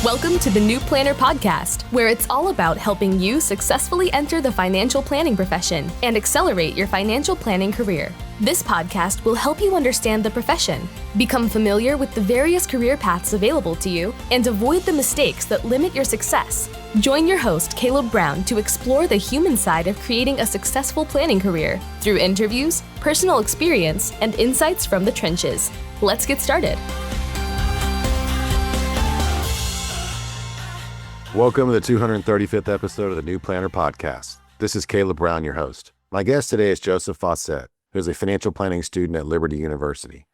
Welcome to the New Planner Podcast, where it's all about helping you successfully enter the financial planning profession and accelerate your financial planning career. This podcast will help you understand the profession, become familiar with the various career paths available to you, and avoid the mistakes that limit your success. Join your host, Caleb Brown, to explore the human side of creating a successful planning career through interviews, personal experience, and insights from the trenches. Let's get started. Welcome to the 235th episode of the New Planner Podcast. This is Caleb Brown, your host. My guest today is Joseph Faucette, who is a financial planning student at Liberty University.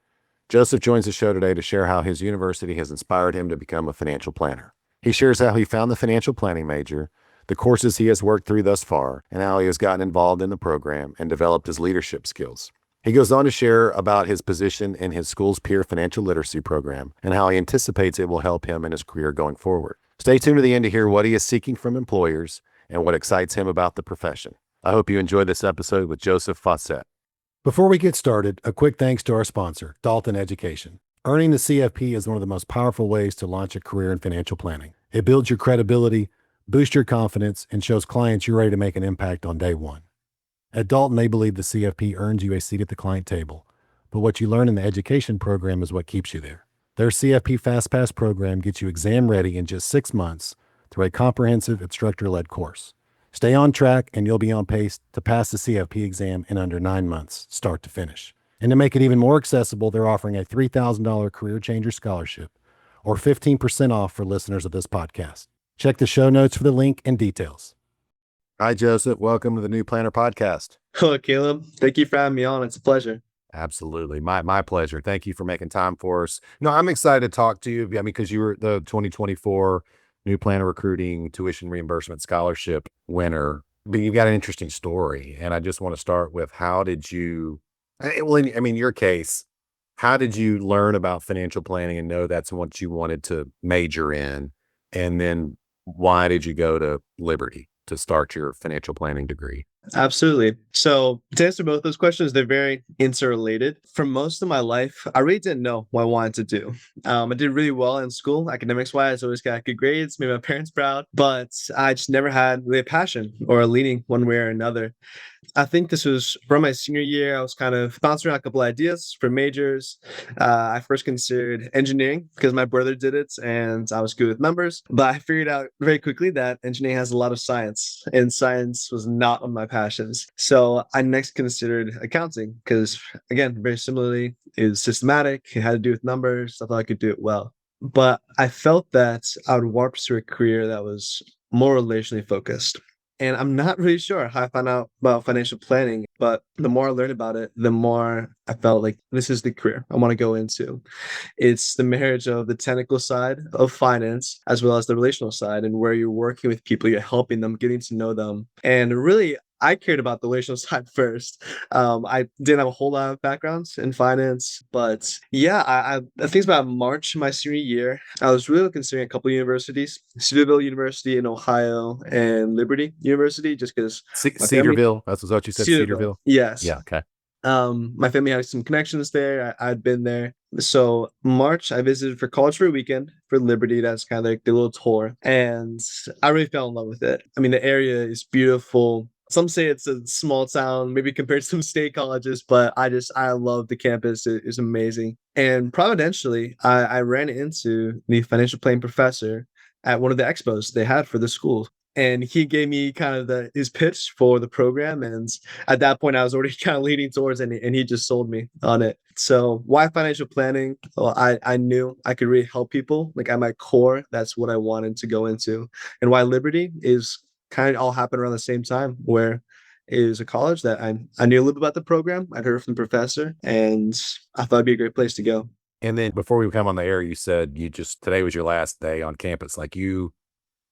Joseph joins the show today to share how his university has inspired him to become a financial planner. He shares how he found the financial planning major, the courses he has worked through thus far, and how he has gotten involved in the program and developed his leadership skills. He goes on to share about his position in his school's peer financial literacy program and how he anticipates it will help him in his career going forward. Stay tuned to the end to hear what he is seeking from employers and what excites him about the profession. I hope you enjoy this episode with Joseph Faucette. Before we get started, a quick thanks to our sponsor, Dalton Education. Earning the CFP is one of the most powerful ways to launch a career in financial planning. It builds your credibility, boosts your confidence, and shows clients you're ready to make an impact on day one. At Dalton, they believe the CFP earns you a seat at the client table, but what you learn in the education program is what keeps you there. Their CFP FastPass program gets you exam ready in just 6 months through a comprehensive instructor-led course. Stay on track and you'll be on pace to pass the CFP exam in under 9 months, start to finish. And to make it even more accessible, they're offering a $3,000 Career Changer Scholarship or 15% off for listeners of this podcast. Check the show notes for the link and details. Hi, Joseph. Welcome to the New Planner Podcast. Hello, Caleb. Thank you for having me on. It's a pleasure. Absolutely. My pleasure. Thank you for making time for us. I'm excited to talk to you. Because you were the 2024 New Planner Recruiting Tuition Reimbursement Scholarship winner. But you've got an interesting story. And I just want to start with how did you, in your case, how did you learn about financial planning and know that's what you wanted to major in? And then why did you go to Liberty to start your financial planning degree? Absolutely. So to answer both those questions, they're very interrelated. For most of my life, I really didn't know what I wanted to do. I did really well in school, academics wise, always got good grades, made my parents proud, but I just never had really a passion or a leaning one way or another. I think this was from my senior year. I was kind of bouncing around a couple ideas for majors. I first considered engineering because my brother did it and I was good with numbers. But I figured out very quickly that engineering has a lot of science and science was not one of my passions. So I next considered accounting because, again, very similarly, it was systematic. It had to do with numbers. I thought I could do it well. But I felt that I would want to pursue a career that was more relationally focused. And I'm not really sure how I found out about financial planning, but the more I learned about it, the more I felt like this is the career I want to go into. It's the marriage of the technical side of finance as well as the relational side, and where you're working with people, you're helping them, getting to know them. And really, I cared about the relational side first. I didn't have a whole lot of backgrounds in finance, but yeah, I think it's about March my senior year. I was really considering a couple of universities, Cedarville University in Ohio and Liberty University, just because Cedarville. That's what you said. Cedarville. Yes. Yeah. Okay. My family had some connections there. I'd been there. So March, I visited for college for a weekend for Liberty. That's kind of like the little tour. And I really fell in love with it. The area is beautiful. Some say it's a small town, maybe compared to some state colleges, but I love the campus. It is amazing. And providentially, I ran into the financial planning professor at one of the expos they had for the school. And he gave me kind of his pitch for the program. And at that point, I was already kind of leaning towards it, and he just sold me on it. So why financial planning? Well, I knew I could really help people. Like at my core, that's what I wanted to go into. And why Liberty is kind of all happened around the same time, where it was a college that I knew a little bit about the program. I'd heard from the professor, and I thought it'd be a great place to go. And then before we come on the air, you said today was your last day on campus.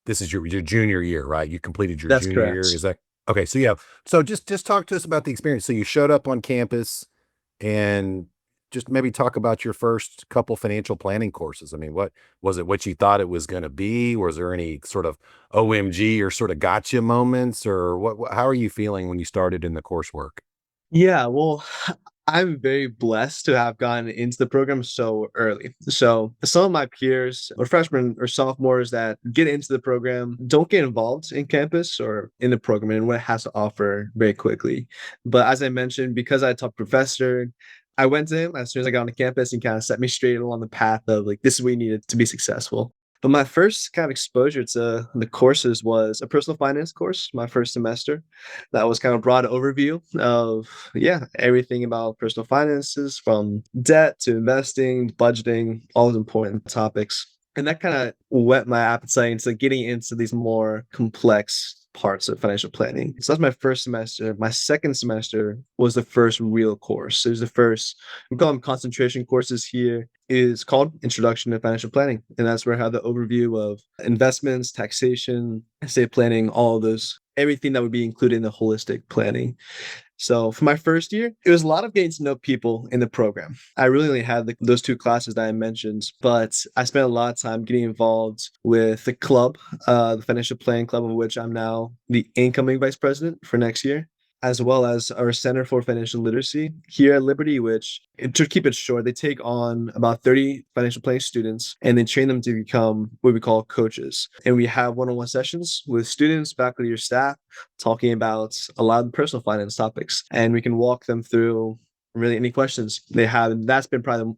This is your junior year, right? You completed your That's junior correct. year. Is that okay? So yeah. So just talk to us about the experience. So you showed up on campus and just maybe talk about your first couple financial planning courses. What was it? What you thought it was going to be? Was there any sort of OMG or sort of gotcha moments, or what? How are you feeling when you started in the coursework? Yeah, well, I'm very blessed to have gotten into the program so early. So some of my peers or freshmen or sophomores that get into the program don't get involved in campus or in the program and what it has to offer very quickly. But as I mentioned, because I taught professor, I went to him as soon as I got on the campus and kind of set me straight along the path of like this is what you needed to be successful. But my first kind of exposure to the courses was a personal finance course, my first semester. That was kind of broad overview of everything about personal finances from debt to investing, budgeting, all those important topics. And that kind of whet my appetite into getting into these more complex parts of financial planning. So that's my first semester. My second semester was the first real course. It was the first, we call them concentration courses here. It is called Introduction to Financial Planning. And that's where I have the overview of investments, taxation, estate planning, all of those, everything that would be included in the holistic planning. So for my first year, it was a lot of getting to know people in the program. I really only had those two classes that I mentioned, but I spent a lot of time getting involved with the club, the financial planning club, of which I'm now the incoming vice president for next year, as well as our Center for Financial Literacy here at Liberty, which, to keep it short, they take on about 30 financial planning students and they train them to become what we call coaches. And we have one-on-one sessions with students, faculty, or staff talking about a lot of personal finance topics. And we can walk them through really any questions they have. And that's been probably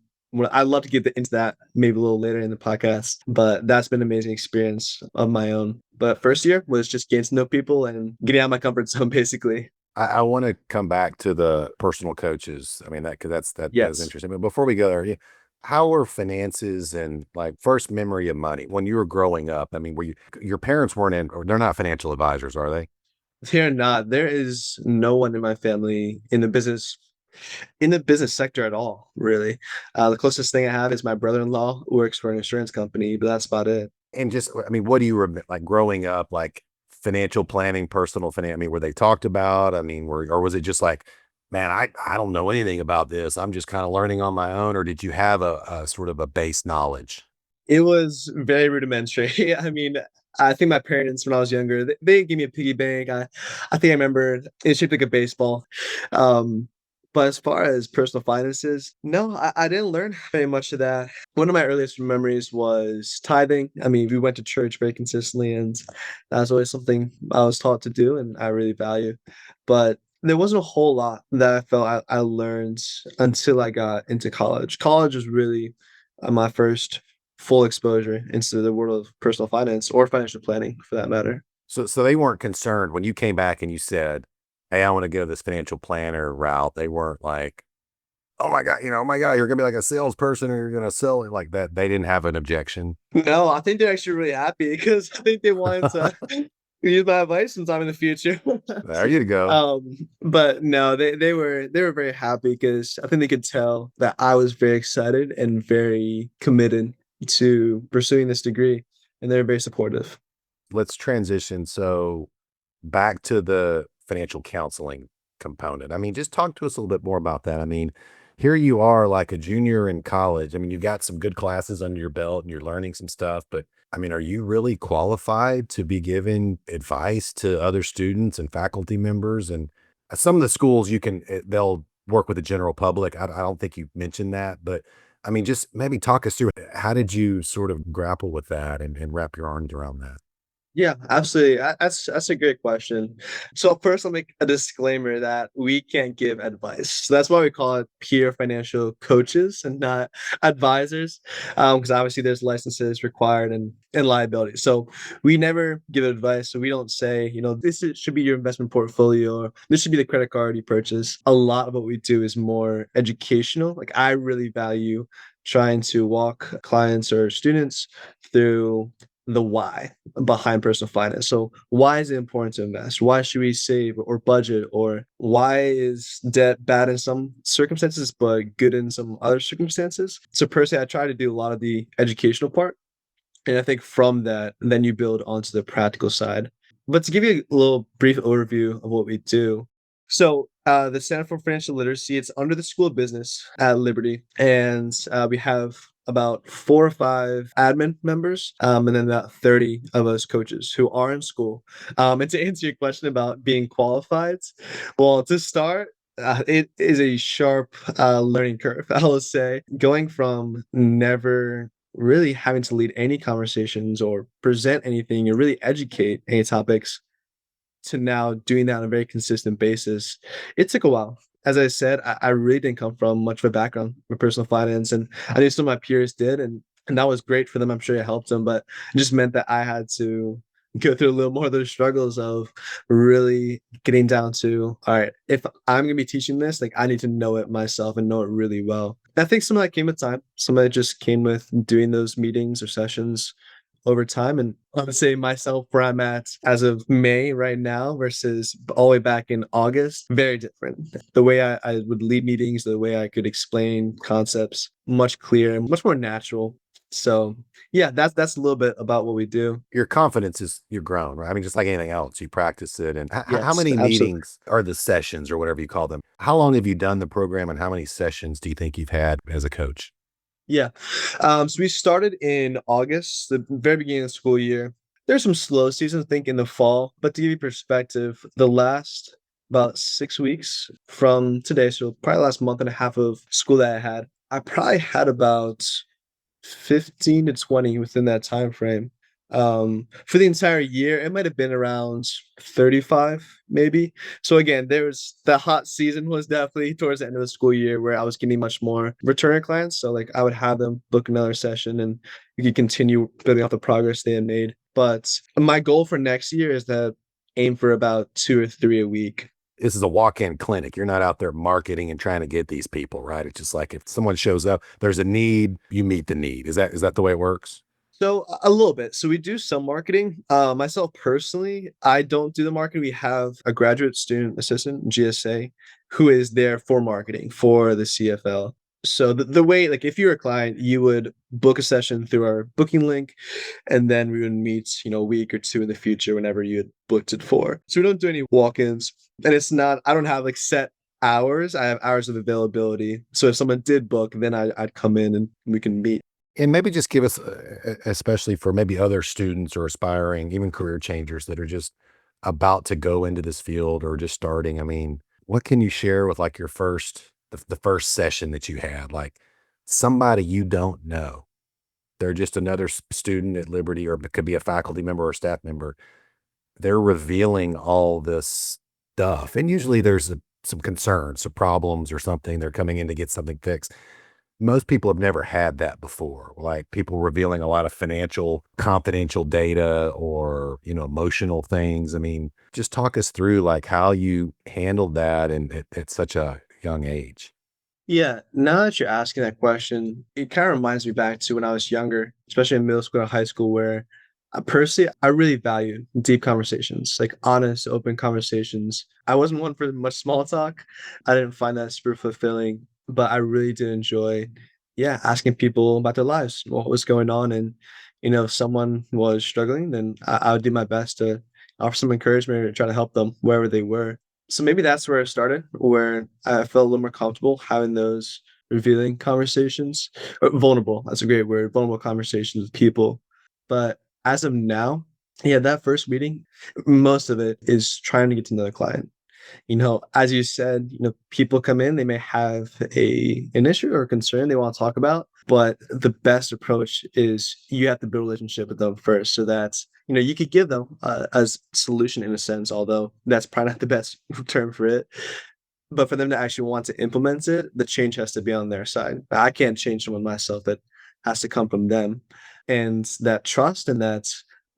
I'd love to get into that maybe a little later in the podcast, but that's been an amazing experience of my own. But first year was just getting to know people and getting out of my comfort zone, basically. I want to come back to the personal coaches. I mean, that is Yes. interesting. But before we go there, how were finances and like first memory of money when you were growing up? I mean, were you your parents weren't in, or they're not financial advisors, are they? They're not. There is no one in my family in the business sector at all, really. The closest thing I have is my brother-in-law who works for an insurance company, but that's about it. And just, I mean, what do you remember, like growing up, like financial planning, personal finance? I mean, were they talked about? I mean, or was it just like, man, I don't know anything about this. I'm just kind of learning on my own. Or did you have a sort of a base knowledge? It was very rudimentary. I mean, I think my parents, when I was younger, they gave me a piggy bank. I think I remember it shaped like a baseball. Um, but as far as personal finances, no, I didn't learn very much of that. One of my earliest memories was tithing. I mean, we went to church very consistently, and that was always something I was taught to do, and I really value. But there wasn't a whole lot that I felt I learned until I got into college. College was really my first full exposure into the world of personal finance or financial planning for that matter. So they weren't concerned when you came back and you said, "Hey, I want to go this financial planner route." They weren't like, "Oh my God, oh my God, you're gonna be like a salesperson or you're gonna sell it like that." They didn't have an objection. No, I think they're actually really happy because I think they wanted to use my advice sometime in the future. There you go. But no, they were very happy because I think they could tell that I was very excited and very committed to pursuing this degree, and they're very supportive. Let's transition. So back to the financial counseling component. I mean, just talk to us a little bit more about that. I mean, here you are like a junior in college. I mean, you've got some good classes under your belt and you're learning some stuff, but I mean, are you really qualified to be giving advice to other students and faculty members? And some of the schools they'll work with the general public. I don't think you mentioned that, but I mean, just maybe talk us through how did you sort of grapple with that and wrap your arms around that? Yeah, absolutely. That's a great question. So first, I'll make a disclaimer that we can't give advice. So that's why we call it peer financial coaches and not advisors, because obviously there's licenses required and liability. So we never give advice. So we don't say, should be your investment portfolio, or this should be the credit card you purchase. A lot of what we do is more educational. Like I really value trying to walk clients or students through the why behind personal finance. So why is it important to invest? Why should we save or budget? Or why is debt bad in some circumstances, but good in some other circumstances? So personally, I try to do a lot of the educational part. And I think from that, then you build onto the practical side. But to give you a little brief overview of what we do. So the Center for Financial Literacy, it's under the School of Business at Liberty. And we have about 4 or 5 admin members, and then about 30 of us coaches who are in school. And to answer your question about being qualified, well, to start, It is a sharp learning curve, I will say. Going from never really having to lead any conversations or present anything or really educate any topics to now doing that on a very consistent basis, it took a while. As I said, I really didn't come from much of a background in personal finance, and I knew some of my peers did, and that was great for them. I'm sure it helped them, but it just meant that I had to go through a little more of those struggles of really getting down to, all right, if I'm gonna be teaching this, like I need to know it myself and know it really well. I think some of that came with time. Some of it just came with doing those meetings or sessions over time. And I would say myself where I'm at as of May right now versus all the way back in August, very different. The way I would lead meetings, the way I could explain concepts, much clearer, much more natural. So yeah, that's a little bit about what we do. Your confidence is you're grown, right? I mean, just like anything else, you practice it. And how Yes, many absolutely. meetings are the sessions or whatever you call them? How long have you done the program and how many sessions do you think you've had as a coach? Yeah. So we started in August, the very beginning of the school year. There's some slow seasons, I think, in the fall, but to give you perspective, the last about 6 weeks from today, so probably last month and a half of school that I probably had about 15 to 20 within that time frame. For the entire year, it might have been around 35, maybe. So again, there's the hot season was definitely towards the end of the school year where I was getting much more returner clients. So like I would have them book another session and we could continue building off the progress they had made. But my goal for next year is to aim for about 2 or 3 a week. This is a walk-in clinic. You're not out there marketing and trying to get these people, right? It's just like if someone shows up, there's a need, you meet the need. Is that the way it works? So a little bit. So we do some marketing. Myself personally, I don't do the marketing. We have a graduate student assistant, GSA, who is there for marketing for the CFL. So the way, like if you're a client, you would book a session through our booking link, and then we would meet, a week or two in the future whenever you had booked it for. So we don't do any walk-ins, and it's not. I don't have like set hours. I have hours of availability. So if someone did book, then I'd come in and we can meet. And maybe just give us, especially for maybe other students or aspiring, even career changers that are just about to go into this field or just starting. I mean, what can you share with like the first session that you had? Like somebody you don't know. They're just another student at Liberty, or it could be a faculty member or staff member. They're revealing all this stuff. And usually there's some concerns, some problems or something. They're coming in to get something fixed. Most people have never had that before, like people revealing a lot of financial confidential data or, emotional things. I mean, just talk us through like how you handled that and at such a young age. Yeah, now that you're asking that question, it kind of reminds me back to when I was younger, especially in middle school or high school, where personally, I really value deep conversations, like honest, open conversations. I wasn't one for much small talk. I didn't find that super fulfilling, but I really did enjoy, yeah, asking people about their lives, what was going on. And, if someone was struggling, then I would do my best to offer some encouragement or try to help them wherever they were. So maybe that's where it started, where I felt a little more comfortable having those revealing conversations, or vulnerable. That's a great word, vulnerable conversations with people. But as of now, yeah, that first meeting, most of it is trying to get to know the client. As you said, people come in, they may have an issue or a concern they want to talk about, but the best approach is you have to build a relationship with them first so that, you could give them a solution in a sense, although that's probably not the best term for it. But for them to actually want to implement it, the change has to be on their side. I can't change someone myself. That has to come from them. And that trust and that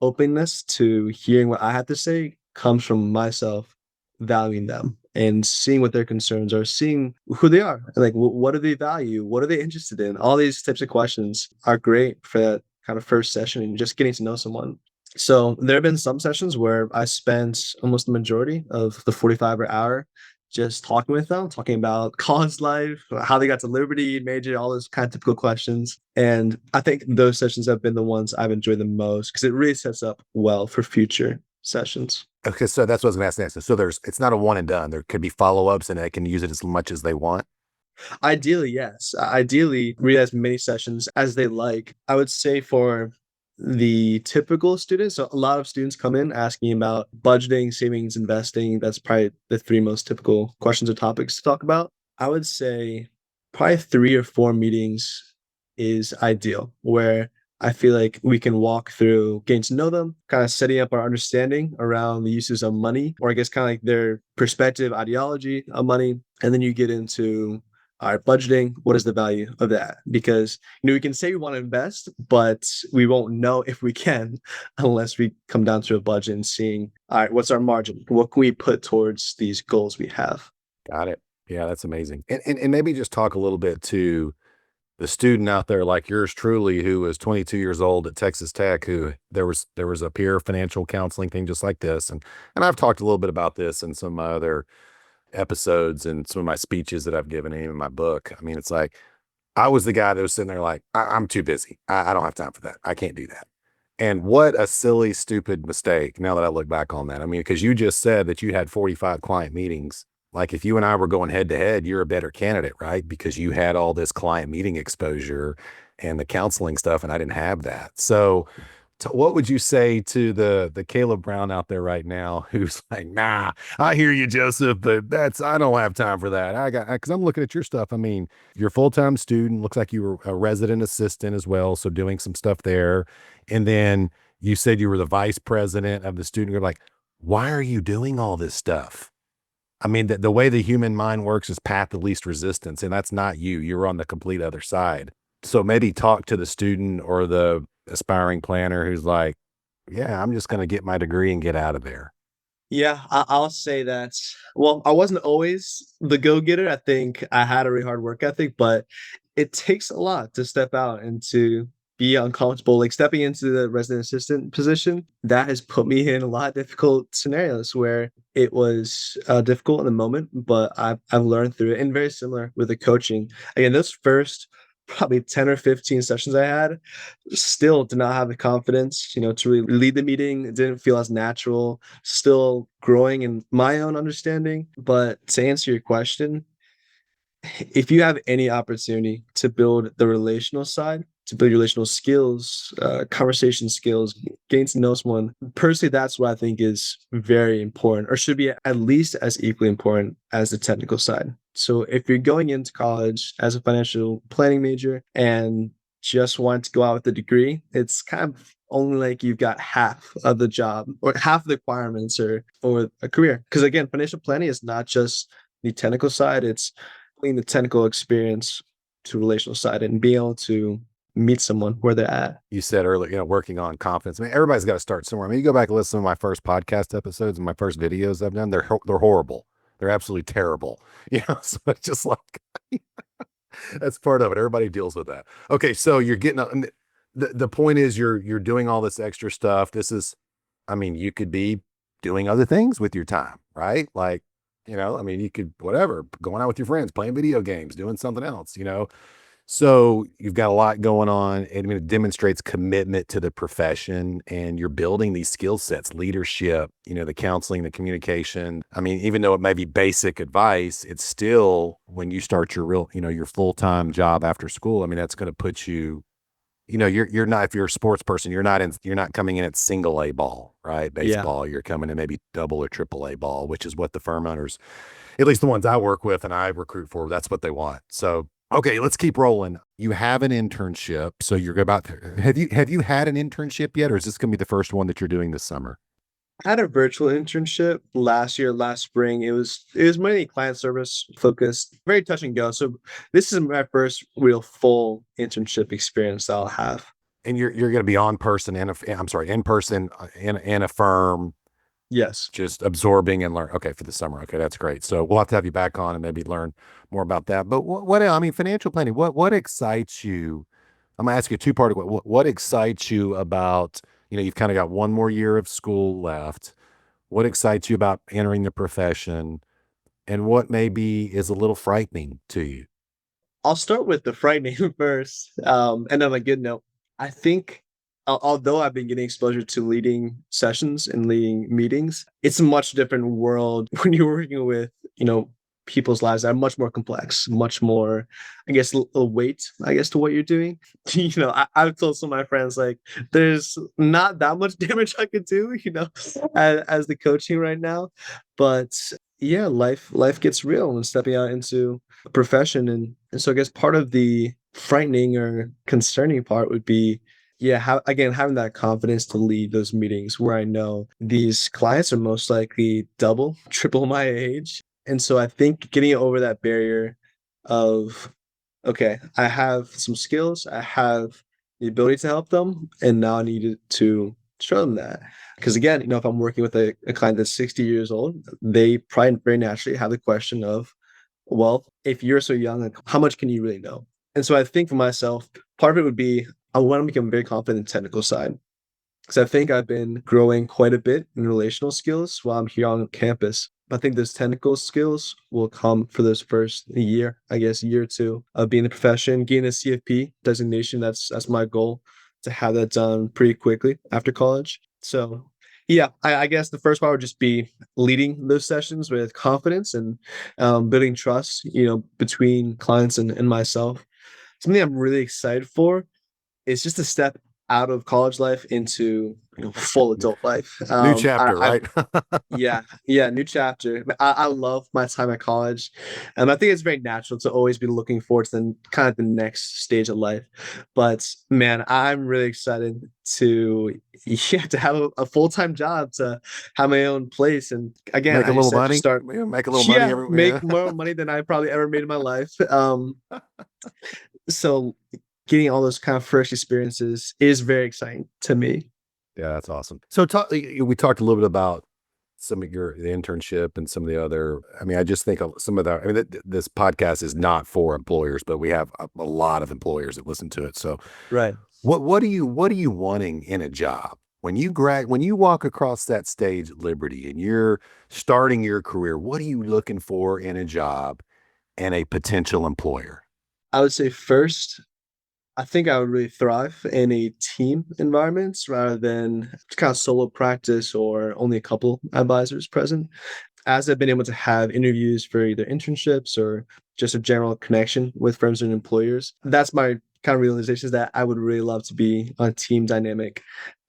openness to hearing what I have to say comes from myself valuing them and seeing what their concerns are, seeing who they are, like what do they value, what are they interested in. All these types of questions are great for that kind of first session and just getting to know someone. So there have been some sessions where I spent almost the majority of the 45 or hour just talking with them, talking about college life, how they got to Liberty, major, all those kind of typical questions. And I think those sessions have been the ones I've enjoyed the most because it really sets up well for future sessions. Okay, so that's what I was going to ask next. So it's not a one and done. There could be follow-ups and they can use it as much as they want. Ideally, yes. Ideally, read as many sessions as they like. I would say for the typical student. So a lot of students come in asking about budgeting, savings, investing. That's probably the three most typical questions or topics to talk about. I would say probably 3 or 4 meetings is ideal, where I feel like we can walk through getting to know them, kind of setting up our understanding around the uses of money, or I guess kind of like their perspective, ideology of money. And then you get into our budgeting. What is the value of that? Because we can say we want to invest, but we won't know if we can unless we come down to a budget and seeing, all right, what's our margin? What can we put towards these goals we have? Got it. Yeah, that's amazing. And maybe just talk a little bit to the student out there like yours truly, who was 22 years old at Texas Tech, who there was a peer financial counseling thing just like this. And I've talked a little bit about this in some of my other episodes and some of my speeches that I've given in my book. I mean, it's like I was the guy that was sitting there like, I'm too busy. I don't have time for that. I can't do that. And what a silly, stupid mistake now that I look back on that. I mean, because you just said that you had 45 client meetings. Like if you and I were going head to head, you're a better candidate, right? Because you had all this client meeting exposure and the counseling stuff, and I didn't have that. So what would you say to the Caleb Brown out there right now who's like, nah, I hear you, Joseph, but I don't have time for that. Because I'm looking at your stuff. I mean, you're a full-time student, looks like you were a resident assistant as well. So doing some stuff there. And then you said you were the vice president of the student. You're like, why are you doing all this stuff? I mean, the way the human mind works is path of least resistance, and that's not you. You're on the complete other side. So maybe talk to the student or the aspiring planner who's like, yeah, I'm just going to get my degree and get out of there. Yeah, I'll say that. Well, I wasn't always the go-getter. I think I had a really hard work ethic, but it takes a lot to step out and to be uncomfortable. Like stepping into the resident assistant position, that has put me in a lot of difficult scenarios where it was difficult in the moment, but I've learned through it. And very similar with the coaching. Again, those first probably 10 or 15 sessions I had, still did not have the confidence, to really lead the meeting. It didn't feel as natural, still growing in my own understanding. But to answer your question, if you have any opportunity to build the relational side, to build your relational skills, conversation skills, getting to know someone, personally, that's what I think is very important or should be at least as equally important as the technical side. So if you're going into college as a financial planning major and just want to go out with a degree, it's kind of only like you've got half of the job or half the requirements or a career. Because again, financial planning is not just the technical side, it's the technical experience to relational side and be able to meet someone where they're at. You said earlier, working on confidence. I mean, everybody's got to start somewhere. I mean, you go back and listen to my first podcast episodes and my first videos I've done. They're horrible. They're absolutely terrible. So it's just like that's part of it. Everybody deals with that. Okay, so you're getting the point is you're doing all this extra stuff. This is, I mean, you could be doing other things with your time, right? Like, I mean, you could whatever, going out with your friends, playing video games, doing something else. So you've got a lot going on. And I mean, it demonstrates commitment to the profession and you're building these skill sets, leadership, the counseling, the communication. I mean, even though it may be basic advice, it's still when you start your real, your full-time job after school. I mean, that's going to put you, you're not, if you're a sports person, you're not coming in at single A ball, right? Yeah. Baseball, you're coming in maybe double or triple A ball, which is what the firm owners, at least the ones I work with and I recruit for, that's what they want. So, okay, let's keep rolling. You have an internship. So you're have you had an internship yet? Or is this going to be the first one that you're doing this summer? I had a virtual internship last spring. It was mainly client service focused, very touch and go. So this is my first real full internship experience that I'll have. And you're going to be in person in a firm, Yes. just absorbing and learn. Okay, for the summer. Okay, that's great. So we'll have to have you back on and maybe learn more about that. But I mean, financial planning, what excites you? I'm gonna ask you a two-part question. What excites you about, you've kind of got one more year of school left. What excites you about entering the profession? And what maybe is a little frightening to you? I'll start with the frightening first. And on a good note, I think although I've been getting exposure to leading sessions and leading meetings, it's a much different world when you're working with, people's lives that are much more complex, much more, I guess, a weight, I guess, to what you're doing. I've told some of my friends like there's not that much damage I could do, as the coaching right now. But yeah, life gets real when stepping out into a profession. And so I guess part of the frightening or concerning part would be, yeah, again, having that confidence to lead those meetings where I know these clients are most likely double, triple my age. And so I think getting over that barrier of, okay, I have some skills, I have the ability to help them, and now I need to show them that. Because again, if I'm working with a client that's 60 years old, they probably very naturally have the question of, well, if you're so young, like, how much can you really know? And so I think for myself, part of it would be I want to become very confident in the technical side. Because I think I've been growing quite a bit in relational skills while I'm here on campus. I think those technical skills will come for this first year, I guess, year or two of being in the profession, getting a CFP designation. That's my goal, to have that done pretty quickly after college. So yeah, I guess the first part would just be leading those sessions with confidence and building trust, between clients and myself. Something I'm really excited for is just a step out of college life into full adult life. New chapter, I right? Yeah, yeah, new chapter. I love my time at college, and I think it's very natural to always be looking forward to the kind of the next stage of life. But man, I'm really excited to yeah to have a full-time job, to have my own place, and again, Make a as you little said, to money. start Yeah, make a little money yeah every make more money than I probably ever made in my life. So getting all those kind of first experiences is very exciting to me. Yeah, that's awesome. So we talked a little bit about some of the internship and some of the other, I mean, I just think of some of the, I mean, this podcast is not for employers, but we have a lot of employers that listen to it. So Right. what are you wanting in a job? When you walk across that stage at Liberty and you're starting your career, what are you looking for in a job and a potential employer? I would say first, I think I would really thrive in a team environments rather than kind of solo practice or only a couple advisors present. As I've been able to have interviews for either internships or just a general connection with firms and employers, that's my kind of realization, is that I would really love to be on a team dynamic.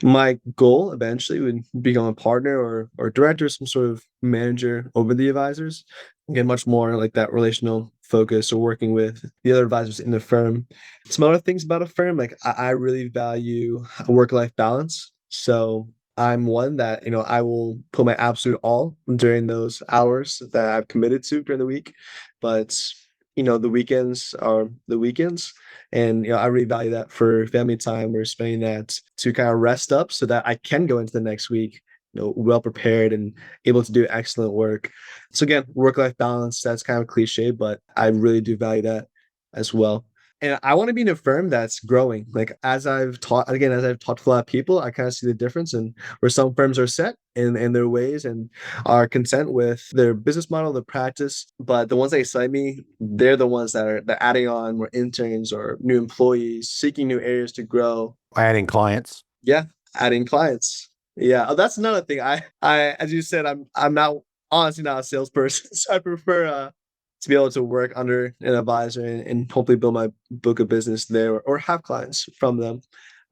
My goal eventually would become a partner or director, some sort of manager over the advisors, get much more like that relational focus or working with the other advisors in the firm. Some other things about a firm, like I really value a work-life balance. So I'm one that, I will put my absolute all during those hours that I've committed to during the week. But, the weekends are the weekends. And, I really value that for family time. We're spending that to kind of rest up so that I can go into the next week, well prepared and able to do excellent work. So again, work-life balance, that's kind of cliche, but I really do value that as well. And I want to be in a firm that's growing. Like as I've talked to a lot of people, I kind of see the difference in where some firms are set in their ways and are content with their business model, their practice. But the ones that excite me, they're the ones they're adding on more interns or new employees, seeking new areas to grow. Adding clients. Yeah, adding clients. Yeah, oh, that's another thing. As you said, I'm not honestly not a salesperson, so I prefer to be able to work under an advisor and hopefully build my book of business there or have clients from them.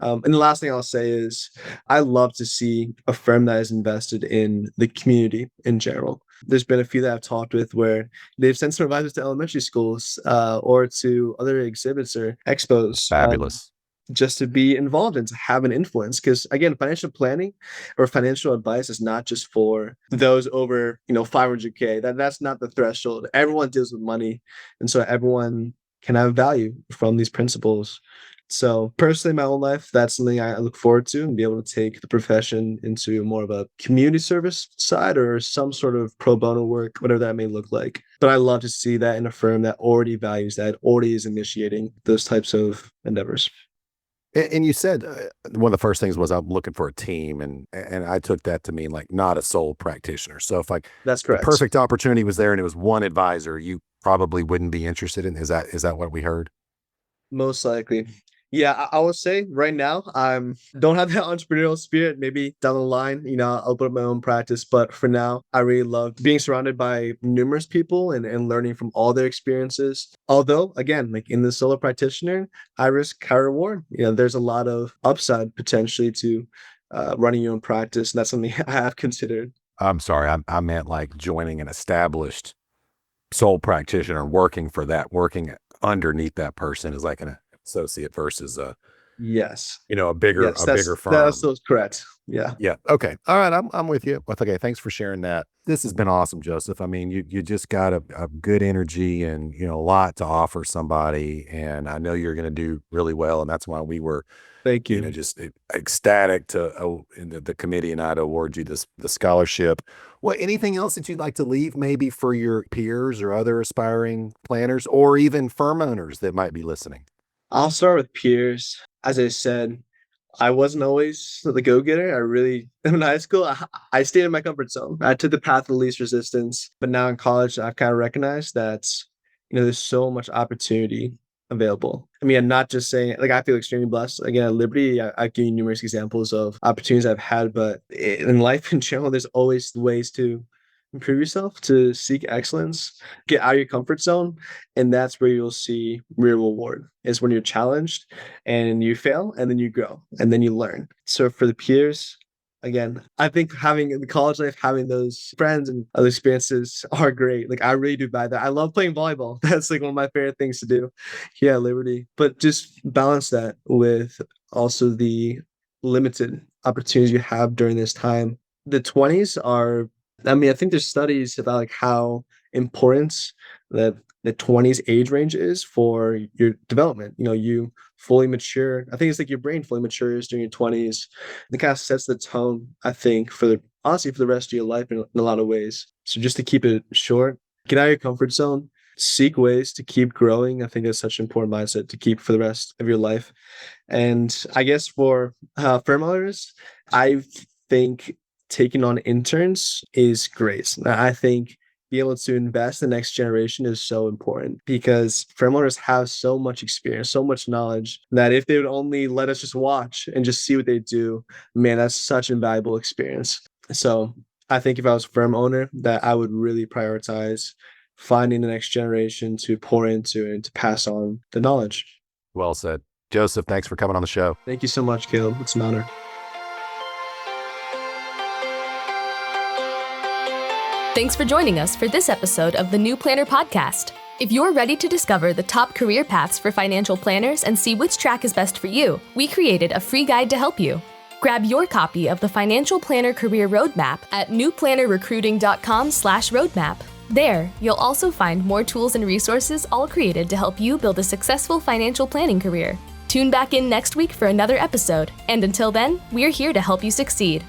And the last thing I'll say is I love to see a firm that is invested in the community in general. There's been a few that I've talked with where they've sent some advisors to elementary schools or to other exhibits or expos. Fabulous. Just to be involved and to have an influence. Because again, financial planning or financial advice is not just for those over, 500K. That's not the threshold. Everyone deals with money, and so everyone can have value from these principles. So personally, in my own life, that's something I look forward to, and be able to take the profession into more of a community service side or some sort of pro bono work, whatever that may look like. But I love to see that in a firm that already values that, already is initiating those types of endeavors. And you said one of the first things was I'm looking for a team, and I took that to mean like not a sole practitioner. So if like That's the correct. perfect opportunity was there and it was one advisor, you probably wouldn't be interested in. Is that what we heard? Most likely. Yeah, I would say right now don't have that entrepreneurial spirit. Maybe down the line, I'll put up my own practice. But for now, I really love being surrounded by numerous people and learning from all their experiences. Although, again, like in the solo practitioner, high risk, high reward. There's a lot of upside potentially to running your own practice, and that's something I have considered. I'm sorry, I meant like joining an established sole practitioner, working underneath that person is like an associate versus Yes. a bigger Yes, that's firm. correct. Yeah. Yeah. Okay. All right. I'm with you. Well, okay. Thanks for sharing that. This has been awesome, Joseph. I mean, you just got a good energy and a lot to offer somebody, and I know you're going to do really well, and that's why we were Thank you. just ecstatic to in the committee and I to award you the scholarship. Well, anything else that you'd like to leave maybe for your peers or other aspiring planners or even firm owners that might be listening? I'll start with peers. As I said, I wasn't always the go-getter. I really, in high school, I stayed in my comfort zone. I took the path of least resistance. But now in college, I've kind of recognized that, there's so much opportunity available. I mean, I'm not just saying, like, I feel extremely blessed. Again, at Liberty, I've given you numerous examples of opportunities I've had, but in life in general, there's always ways to improve yourself, to seek excellence, get out of your comfort zone. And that's where you'll see real reward is when you're challenged and you fail and then you grow and then you learn. So for the peers, again, I think having in the college life, having those friends and other experiences are great. Like I really do buy that. I love playing volleyball. That's like one of my favorite things to do. Yeah, Liberty. But just balance that with also the limited opportunities you have during this time. The 20s are, I mean, I think there's studies about like how important that the 20s age range is for your development. You fully mature. I think it's like your brain fully matures during your 20s. It kind of sets the tone, I think, honestly for the rest of your life in a lot of ways. So just to keep it short, get out of your comfort zone, seek ways to keep growing. I think that's such an important mindset to keep for the rest of your life. And I guess for firm owners, I think taking on interns is great. I think being able to invest in the next generation is so important because firm owners have so much experience, so much knowledge that if they would only let us just watch and just see what they do, man, that's such an invaluable experience. So I think if I was a firm owner, that I would really prioritize finding the next generation to pour into and to pass on the knowledge. Well said. Joseph, thanks for coming on the show. Thank you so much, Caleb. It's an honor. Thanks for joining us for this episode of the New Planner Podcast. If you're ready to discover the top career paths for financial planners and see which track is best for you, we created a free guide to help you. Grab your copy of the Financial Planner Career Roadmap at newplannerrecruiting.com/roadmap. There, you'll also find more tools and resources all created to help you build a successful financial planning career. Tune back in next week for another episode, and until then, we're here to help you succeed.